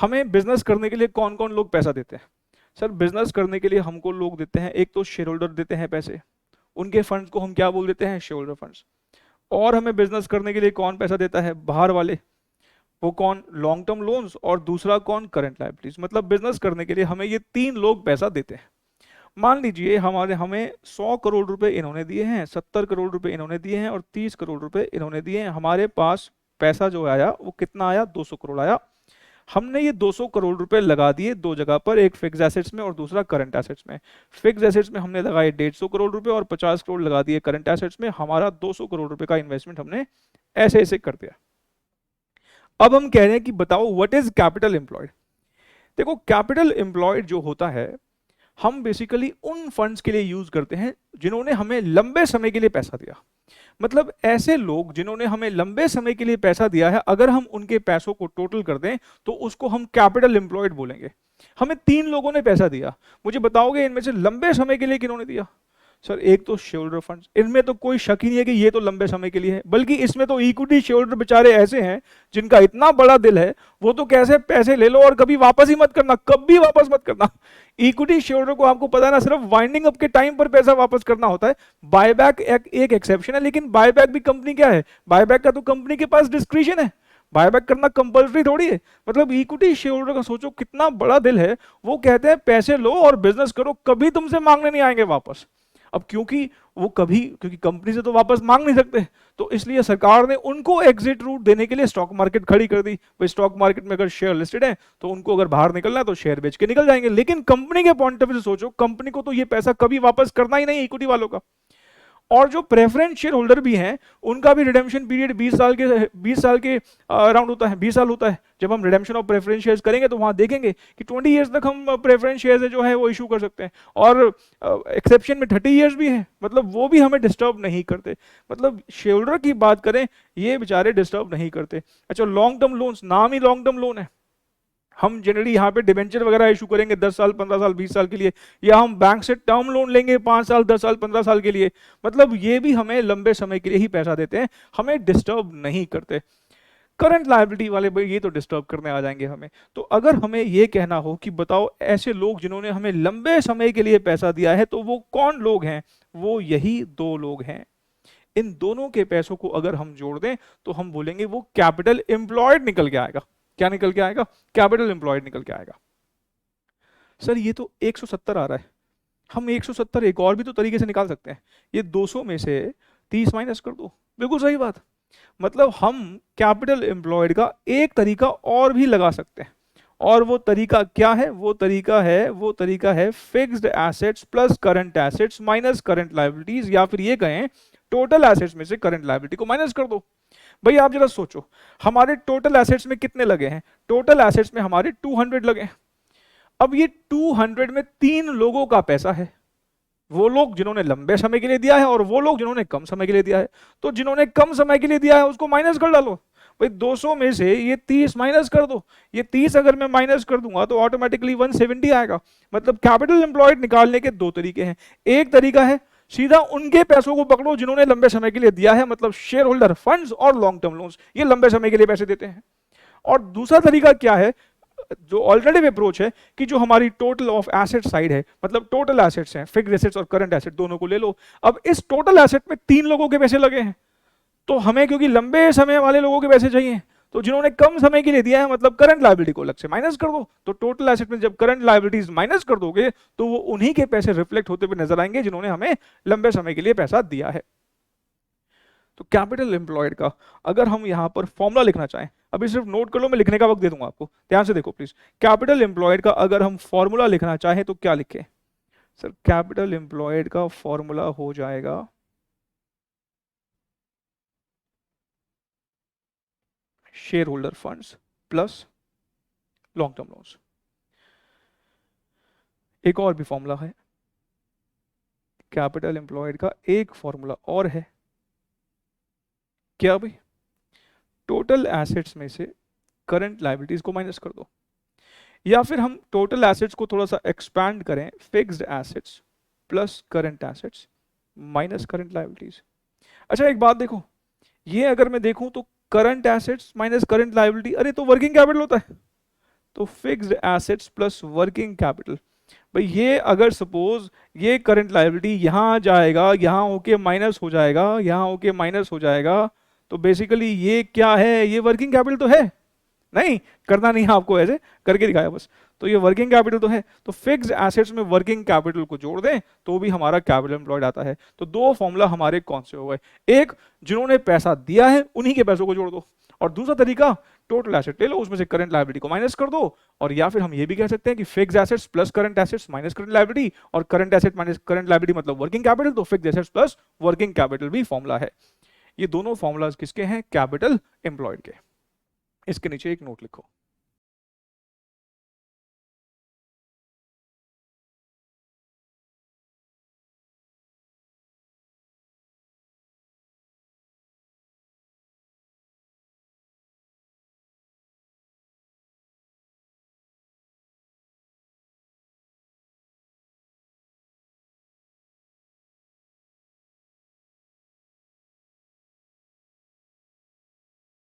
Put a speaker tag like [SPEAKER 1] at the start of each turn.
[SPEAKER 1] हमें बिजनेस करने के लिए कौन कौन लोग पैसा देते हैं? सर बिजनेस करने के लिए हमको लोग देते हैं, एक तो शेयर होल्डर देते हैं पैसे, उनके फंड्स को हम क्या बोल देते हैं? Share holder funds. और हमें बिजनेस करने के लिए कौन पैसा देता है? बाहर वाले। वो कौन? Long term loans. और दूसरा कौन? Current liabilities. मतलब बिजनेस करने के लिए हमें ये तीन लोग पैसा देते हैं। मान लीजिए हमें 100 करोड़ रुपए इन्होंने दिए हैं, 70 करोड़ रुपए इन्होंने दिए हैं और 30 करोड़ रुपए इन्होंने दिए हैं। हमारे पास पैसा जो आया वो कितना आया? 200 करोड़ आया। हमने ये 200 करोड़ रुपए लगा दिए दो जगह पर, एक फिक्स एसेट्स में और दूसरा करंट एसेट्स में। फिक्स एसेट्स में हमने लगाए 150 करोड़ रुपए और 50 करोड़ लगा दिए करंट एसेट्स में। हमारा 200 करोड़ रुपए का इन्वेस्टमेंट हमने ऐसे ऐसे कर दिया। अब हम कह रहे हैं कि बताओ व्हाट इज कैपिटल एम्प्लॉयड। देखो कैपिटल एम्प्लॉयड जो होता है, हम बेसिकली उन फंड्स के लिए यूज करते हैं जिन्होंने हमें लंबे समय के लिए पैसा दिया। मतलब ऐसे लोग जिन्होंने हमें लंबे समय के लिए पैसा दिया है, अगर हम उनके पैसों को टोटल कर दें तो उसको हम कैपिटल एम्प्लॉयड बोलेंगे। हमें तीन लोगों ने पैसा दिया, मुझे बताओगे इनमें से लंबे समय के लिए किन्होंने दिया? सर एक तो शेयर होल्डर फंड्स, इनमें तो कोई शक ही नहीं है कि ये तो लंबे समय के लिए है, बल्कि इसमें तो इक्विटी शेयर होल्डर बेचारे ऐसे हैं जिनका इतना बड़ा दिल है, वो तो कैसे पैसे ले लो और कभी वापस ही मत करना, कभी वापस मत करना। इक्विटी शेयर होल्डर को आपको पता है ना, सिर्फ वाइंडिंग अप के टाइम पर पैसा वापस करना होता है। बायबैक एक एक्सेप्शन है, लेकिन बायबैक भी कंपनी क्या है? बायबैक का तो कंपनी के पास डिस्क्रिशन है, बायबैक करना कंपल्सरी थोड़ी है। मतलब इक्विटी शेयर होल्डर का सोचो कितना बड़ा दिल है, वो कहते हैं पैसे लो और बिजनेस करो, कभी तुमसे मांगने नहीं आएंगे वापस। अब क्योंकि कंपनी से तो वापस मांग नहीं सकते, तो इसलिए सरकार ने उनको एग्जिट रूट देने के लिए स्टॉक मार्केट खड़ी कर दी। भाई स्टॉक मार्केट में अगर शेयर लिस्टेड है तो उनको अगर बाहर निकलना है तो शेयर बेच के निकल जाएंगे, लेकिन कंपनी के पॉइंट ऑफ व्यू से सोचो, कंपनी को तो ये पैसा कभी वापस करना ही नहीं इक्विटी वालों का। और जो प्रेफरेंस शेयर होल्डर भी हैं, उनका भी रिडेम्पशन पीरियड 20 साल के अराउंड होता है, 20 साल होता है। जब हम रिडेम्पशन ऑफ प्रेफरेंस शेयर्स करेंगे तो वहां देखेंगे कि 20 ईयर्स तक हम प्रेफरेंस शेयर्स जो है वो इशू कर सकते हैं, और एक्सेप्शन में 30 ईयर्स भी है, मतलब वो भी हमें डिस्टर्ब नहीं करते। मतलब शेयर होल्डर की बात करें, ये बेचारे डिस्टर्ब नहीं करते। अच्छा लॉन्ग टर्म लोन्स, नाम ही लॉन्ग टर्म लोन है। हम जनरली यहाँ पे डिबेंचर वगैरह इशू करेंगे 10 साल 15 साल 20 साल के लिए, या हम बैंक से टर्म लोन लेंगे 5 साल 10 साल 15 साल के लिए। मतलब ये भी हमें लंबे समय के लिए ही पैसा देते हैं, हमें डिस्टर्ब नहीं करते। करंट लायबिलिटी वाले भाई ये तो डिस्टर्ब करने आ जाएंगे हमें। तो अगर हमें ये कहना हो कि बताओ ऐसे लोग जिन्होंने हमें लंबे समय के लिए पैसा दिया है, तो वो कौन लोग हैं? वो यही दो लोग हैं। इन दोनों के पैसों को अगर हम जोड़ दें तो हम बोलेंगे वो कैपिटल एम्प्लॉयड निकल के आएगा। क्या निकल के आएगा? कैपिटल एम्प्लॉयड निकल के आएगा। सर ये तो 170 आ रहा है, हम 170 एक और भी तो तरीके से निकाल सकते हैं। ये 200 में से 30 माइनस कर दो, बिल्कुल सही बात। मतलब हम कैपिटल एम्प्लॉयड का एक तरीका और भी लगा सकते हैं, और वो तरीका क्या है? वो तरीका है fixed assets plus current assets minus current liabilities, या फिर ये कहें टोटल एसेट्स में से करंट लायबिलिटी को माइनस कर दो। भाई आप जरा सोचो, हमारे टोटल एसेट्स में कितने लगे हैं? टोटल एसेट्स में हमारे 200 लगे हैं। अब ये 200 में तीन लोगों का पैसा है, वो लोग जिन्होंने लंबे समय के लिए दिया है और वो लोग जिन्होंने कम समय के लिए दिया है। तो जिन्होंने कम समय के लिए दिया है उसको माइनस कर डालो। भाई 200 में से ये 30 माइनस कर दो, ये 30 अगर मैं माइनस कर दूंगा तो ऑटोमेटिकली 170 आएगा। मतलब कैपिटल एम्प्लॉयड निकालने के दो तरीके हैं। एक तरीका है सीधा उनके पैसों को पकड़ो जिन्होंने लंबे समय के लिए दिया है, मतलब शेयर होल्डर फंड्स और लॉन्ग टर्म लोन्स, ये लंबे समय के लिए पैसे देते हैं। और दूसरा तरीका क्या है, जो ऑल्टरनेटिव अप्रोच है, कि जो हमारी टोटल ऑफ एसेट साइड है, मतलब टोटल एसेट्स हैं, फिक्स्ड एसेट्स और करंट एसेट दोनों को ले लो। अब इस टोटल एसेट में तीन लोगों के पैसे लगे हैं, तो हमें क्योंकि लंबे समय वाले लोगों के पैसे चाहिए, तो जिन्होंने कम समय के लिए दिया है मतलब करंट लायबिलिटी को अलग से माइनस कर दो। तो टोटल एसेट में जब करंट लायबिलिटीज माइनस कर दोगे तो वो उन्हीं के पैसे रिफ्लेक्ट होते हुए नजर आएंगे जिन्होंने हमें लंबे समय के लिए पैसा दिया है। तो कैपिटल एम्प्लॉयड का अगर हम यहां पर फॉर्मूला लिखना चाहें, अभी सिर्फ नोट कर लो, मैं लिखने का वक्त दे दूंगा आपको, ध्यान से देखो प्लीज। कैपिटल एम्प्लॉयड का अगर हम फॉर्मूला लिखना चाहें तो क्या लिखें? सर कैपिटल एम्प्लॉयड का फॉर्मूला हो जाएगा share holder funds plus long term loans. एक और भी फॉर्मूला है, कैपिटल एम्प्लॉयड का एक फॉर्मूला और है, क्या भाई? टोटल एसेट्स में से करंट लायबिलिटीज को माइनस कर दो, या फिर हम टोटल एसेट्स को थोड़ा सा एक्सपैंड करें, fixed assets plus current assets minus current liabilities. अच्छा एक बात देखो, ये अगर मैं देखूं तो current assets minus current liability, अरे तो वर्किंग कैपिटल होता है। तो fixed assets plus working capital, भाई ये अगर सपोज ये करंट लायबिलिटी यहाँ जाएगा, यहाँ होके माइनस हो जाएगा, यहाँ होके माइनस हो जाएगा, तो बेसिकली ये क्या है, ये वर्किंग कैपिटल तो है नहीं, करना नहीं है आपको, ऐसे करके दिखाया बस, तो ये वर्किंग कैपिटल तो है, तो फिक्स्ड एसेट्स में वर्किंग कैपिटल को जोड़ दें तो भी हमारा कैपिटल एम्प्लॉयड आता है। तो दो फॉर्मूला हमारे कौन से हो गए, एक जिन्होंने पैसा दिया है उन्हीं के पैसों को जोड़ दो, और दूसरा तरीका टोटल एसेट ले लो, उसमें से करंट लायबिलिटी को माइनस कर दो, और या फिर हम ये भी कह सकते हैं कि fixed assets plus current assets minus current liability, और current asset minus current liability मतलब वर्किंग कैपिटल, तो fixed assets plus working capital भी फॉर्मूला है। ये दोनों फॉर्मूलाज किसके हैं, कैपिटल एम्प्लॉयड के। इसके नीचे एक नोट लिखो।